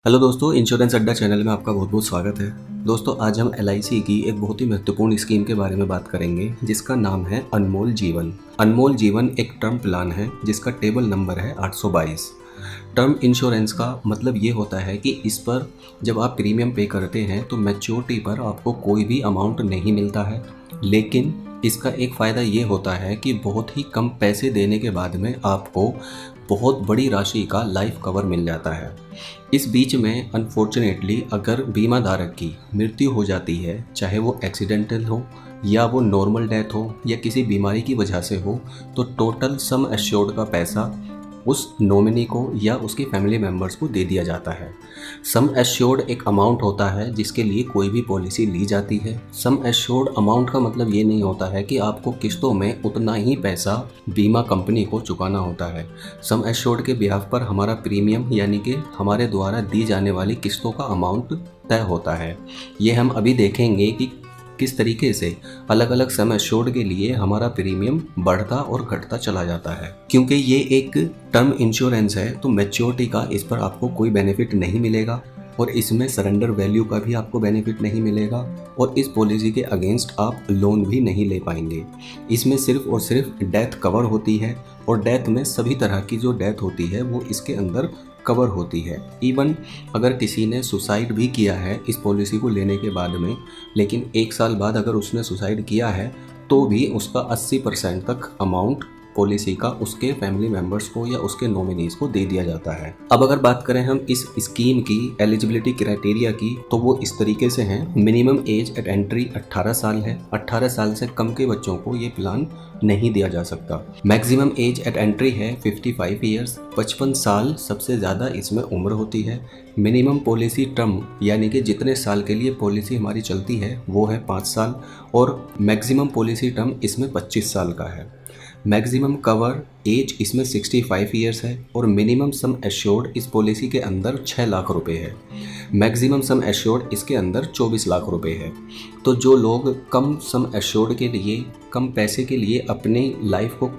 Hello दोस्तों, insurance अड्डा channel में आपका बहुत बहुत स्वागत है। दोस्तों, आज हम एलआईसी की एक बहुत ही महत्वपूर्ण स्कीम के बारे में बात करेंगे जिसका नाम है अनमोल जीवन। अनमोल जीवन एक टर्म प्लान है जिसका टेबल नंबर है 822। टर्म इंश्योरेंस का मतलब ये होता है कि इस पर जब आप प्रीमियम पे करते हैं तो मैच्योरिटी पर आपको कोई भी अमाउंट नहीं मिलता है, लेकिन इसका एक फ़ायदा ये होता है कि बहुत ही कम पैसे देने के बाद में आपको बहुत बड़ी राशि का लाइफ कवर मिल जाता है। इस बीच में अनफॉर्चुनेटली अगर बीमा धारक की मृत्यु हो जाती है, चाहे वो एक्सीडेंटल हो या वो नॉर्मल डेथ हो या किसी बीमारी की वजह से हो, तो टोटल सम एश्योर्ड का पैसा उस नॉमिनी को या उसके फैमिली मेम्बर्स को दे दिया जाता है। सम एश्योर्ड एक अमाउंट होता है जिसके लिए कोई भी पॉलिसी ली जाती है। सम एश्योर्ड अमाउंट का मतलब ये नहीं होता है कि आपको किस्तों में उतना ही पैसा बीमा कंपनी को चुकाना होता है। सम एश्योर्ड के बिहाफ पर हमारा प्रीमियम यानी कि हमारे द्वारा दी जाने वाली किस्तों का अमाउंट तय होता है। ये हम अभी देखेंगे कि किस तरीके से अलग अलग सम एश्योर्ड के लिए हमारा प्रीमियम बढ़ता और घटता चला जाता है। क्योंकि ये एक टर्म इंश्योरेंस है तो मैच्योरिटी का इस पर आपको कोई बेनिफिट नहीं मिलेगा और इसमें सरेंडर वैल्यू का भी आपको बेनिफिट नहीं मिलेगा और इस पॉलिसी के अगेंस्ट आप लोन भी नहीं ले पाएंगे। इसमें सिर्फ और सिर्फ डेथ कवर होती है और डेथ में सभी तरह की जो डेथ होती है वो इसके अंदर कवर होती है। इवन अगर किसी ने सुसाइड भी किया है इस पॉलिसी को लेने के बाद में, लेकिन 1 साल बाद अगर उसने सुसाइड किया है तो भी उसका 80% तक अमाउंट पॉलिसी का उसके फैमिली मेंबर्स को या उसके नॉमिनीज को दे दिया जाता है। अब अगर बात करें हम इस स्कीम की एलिजिबिलिटी क्राइटेरिया की तो वो इस तरीके से हैं। मिनिमम एज एट एंट्री 18 साल है। 18 साल से कम के बच्चों को ये प्लान नहीं दिया जा सकता। मैक्सिमम एज एट एंट्री है 55 ईयर्स। 55 साल सबसे ज़्यादा इसमें उम्र होती है। मिनिमम पॉलिसी टर्म यानी कि जितने साल के लिए पॉलिसी हमारी चलती है वो है 5 साल और मैक्सिमम पॉलिसी टर्म इसमें 25 साल का है। मैक्सिमम कवर एज इसमें 65 ईयर्स है और मिनिमम सम एश्योर्ड इस पॉलिसी के अंदर 6 लाख रुपए है। मैक्सिमम सम एश्योर्ड इसके अंदर 24 लाख रुपए है। तो जो लोग कम सम एश्योर्ड के लिए, कम पैसे के लिए अपनी लाइफ को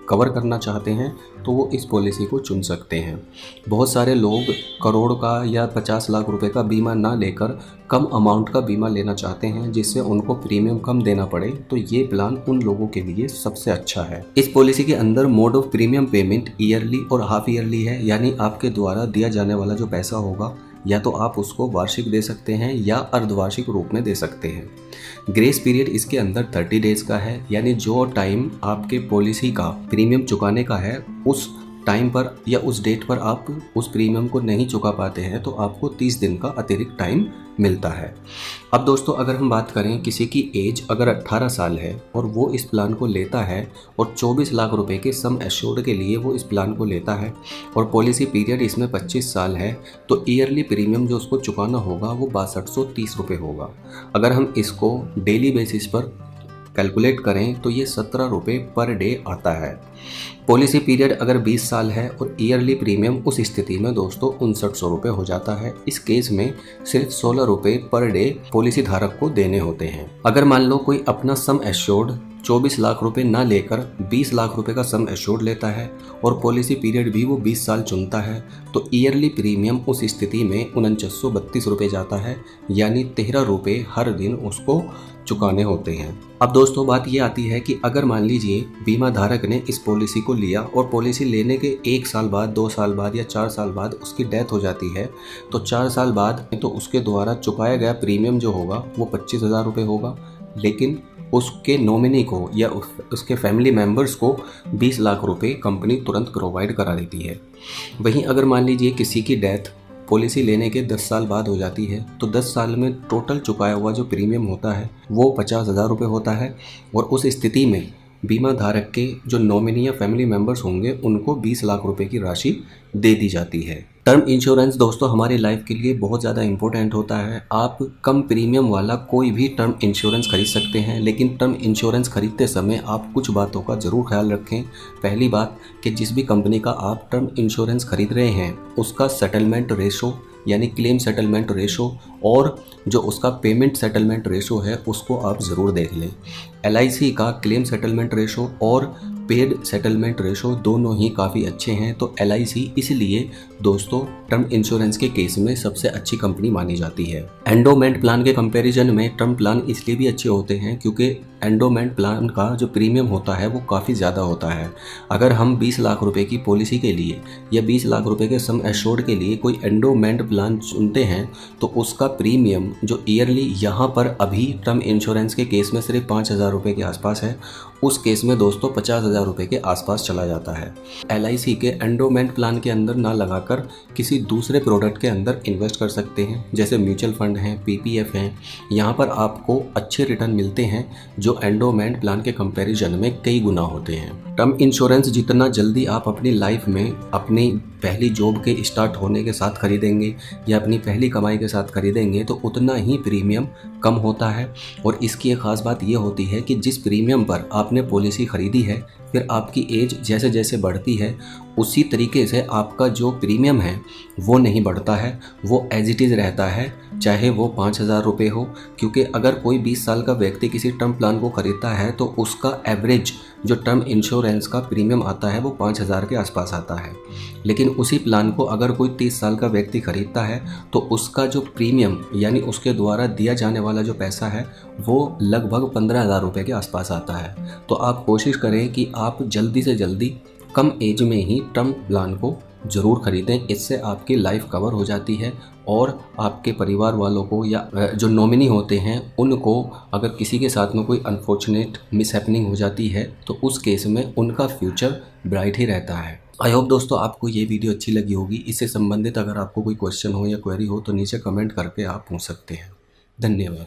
कवर करना चाहते हैं तो वो इस पॉलिसी को चुन सकते हैं। बहुत सारे लोग करोड़ का या 50 लाख रुपए का बीमा ना लेकर कम अमाउंट का बीमा लेना चाहते हैं जिससे उनको प्रीमियम कम देना पड़े, तो ये प्लान उन लोगों के लिए सबसे अच्छा है। इस पॉलिसी के अंदर mode of premium payment yearly और हाफ ईयरली है, यानी आपके द्वारा दिया जाने वाला जो पैसा होगा या तो आप उसको वार्षिक दे सकते हैं या अर्धवार्षिक रूप में दे सकते हैं। ग्रेस पीरियड इसके अंदर 30 डेज का है, यानी जो टाइम आपके पॉलिसी का प्रीमियम चुकाने का है उस टाइम पर या उस डेट पर आप उस प्रीमियम को नहीं चुका पाते हैं तो आपको 30 दिन का अतिरिक्त टाइम मिलता है। अब दोस्तों, अगर हम बात करें किसी की एज अगर 18 साल है और वो इस प्लान को लेता है और 24 लाख रुपए के सम एश्योर्ड के लिए वो इस प्लान को लेता है और पॉलिसी पीरियड इसमें 25 साल है, तो ईयरली प्रीमियम जो उसको चुकाना होगा वो 6230 रुपये होगा। अगर हम इसको डेली बेसिस पर कैलकुलेट करें तो ये 17 रुपये पर डे आता है। पॉलिसी पीरियड अगर 20 साल है और ईयरली प्रीमियम उस स्थिति में दोस्तों 5900 रुपये हो जाता है। इस केस में सिर्फ 16 रुपये पर डे पॉलिसी धारक को देने होते हैं। अगर मान लो कोई अपना सम एश्योर्ड 24 लाख रुपए ना लेकर 20 लाख रुपए का सम एश्योर्ड लेता है और पॉलिसी पीरियड भी वो 20 साल चुनता है तो ईयरली प्रीमियम उस स्थिति में 4932 रुपये जाता है, यानी 13 रुपये हर दिन उसको चुकाने होते हैं। अब दोस्तों, बात ये आती है कि अगर मान लीजिए बीमा धारक ने इस पॉलिसी को लिया और पॉलिसी लेने के 1 साल बाद, 2 साल बाद या 4 साल बाद उसकी डेथ हो जाती है, तो 4 साल बाद तो उसके द्वारा चुकाया गया प्रीमियम जो होगा वो 25,000 रुपये होगा, लेकिन उसके नॉमिनी को या उसके फैमिली मेंबर्स को 20 लाख रुपए कंपनी तुरंत प्रोवाइड करा देती है। वहीं अगर मान लीजिए किसी की डेथ पॉलिसी लेने के 10 साल बाद हो जाती है तो 10 साल में टोटल चुकाया हुआ जो प्रीमियम होता है वो 50,000 रुपये होता है और उस स्थिति में बीमा धारक के जो नॉमिनी या फैमिली मेंबर्स होंगे उनको 20 लाख रुपए की राशि दे दी जाती है। टर्म इंश्योरेंस दोस्तों हमारी लाइफ के लिए बहुत ज़्यादा इंपॉर्टेंट होता है। आप कम प्रीमियम वाला कोई भी टर्म इंश्योरेंस खरीद सकते हैं, लेकिन टर्म इंश्योरेंस खरीदते समय आप कुछ बातों का ज़रूर ख्याल रखें। पहली बात कि जिस भी कंपनी का आप टर्म इंश्योरेंस खरीद रहे हैं उसका सेटलमेंट रेशो यानी क्लेम सेटलमेंट रेशो और जो उसका पेमेंट सेटलमेंट रेशो है उसको आप ज़रूर देख लें। एलआईसी का क्लेम सेटलमेंट रेशो और पेड सेटलमेंट रेशो दोनों ही काफ़ी अच्छे हैं। तो LIC इसलिए दोस्तों टर्म इंश्योरेंस के केस में सबसे अच्छी कंपनी मानी जाती है। एंडोमेंट प्लान के कंपैरिजन में टर्म प्लान इसलिए भी अच्छे होते हैं क्योंकि एंडोमेंट प्लान का जो प्रीमियम होता है वो काफ़ी ज़्यादा होता है। अगर हम 20 लाख रुपए की पॉलिसी के लिए या 20 लाख रुपए के सम एश्योर्ड के लिए कोई एंडोमेंट प्लान चुनते हैं तो उसका प्रीमियम जो ईयरली यहाँ पर अभी टर्म इंश्योरेंस के केस में सिर्फ 5,000 रुपये के आसपास है, उस केस में दोस्तों 50,000 रुपये के आसपास चला जाता है। LIC के एंडोमेंट प्लान के अंदर ना लगाकर किसी दूसरे प्रोडक्ट के अंदर इन्वेस्ट कर सकते हैं, जैसे म्यूचुअल फंड हैं, PPF हैं। यहाँ पर आपको अच्छे रिटर्न मिलते हैं जो एंडोमेंट प्लान के कंपैरिजन में कई गुना होते हैं। टर्म इंश्योरेंस जितना जल्दी आप अपनी लाइफ में अपनी पहली जॉब के स्टार्ट होने के साथ खरीदेंगे या अपनी पहली कमाई के साथ खरीदेंगे तो उतना ही प्रीमियम कम होता है। और इसकी एक ख़ास बात ये होती है कि जिस प्रीमियम पर आपने पॉलिसी ख़रीदी है, फिर आपकी एज जैसे जैसे बढ़ती है उसी तरीके से आपका जो प्रीमियम है वो नहीं बढ़ता है, वो एज इट इज़ रहता है, चाहे वो 5,000 रुपये हो। क्योंकि अगर कोई 20 साल का व्यक्ति किसी टर्म प्लान को ख़रीदता है तो उसका एवरेज जो टर्म इंश्योरेंस का प्रीमियम आता है वो 5,000 के आसपास आता है। लेकिन उसी प्लान को अगर कोई 30 साल का व्यक्ति खरीदता है तो उसका जो प्रीमियम यानी उसके द्वारा दिया जाने वाला जो पैसा है वो लगभग 15,000 रुपये के आसपास आता है। तो आप कोशिश करें कि आप जल्दी से जल्दी कम एज में ही टर्म प्लान को ज़रूर खरीदें। इससे आपकी लाइफ कवर हो जाती है और आपके परिवार वालों को या जो नॉमिनी होते हैं उनको अगर किसी के साथ में कोई अनफॉर्चुनेट मिसहैपनिंग हो जाती है तो उस केस में उनका फ्यूचर ब्राइट ही रहता है। आई होप दोस्तों आपको ये वीडियो अच्छी लगी होगी। इससे संबंधित अगर आपको कोई क्वेश्चन हो या क्वेरी हो तो नीचे कमेंट करके आप पूछ सकते हैं। धन्यवाद।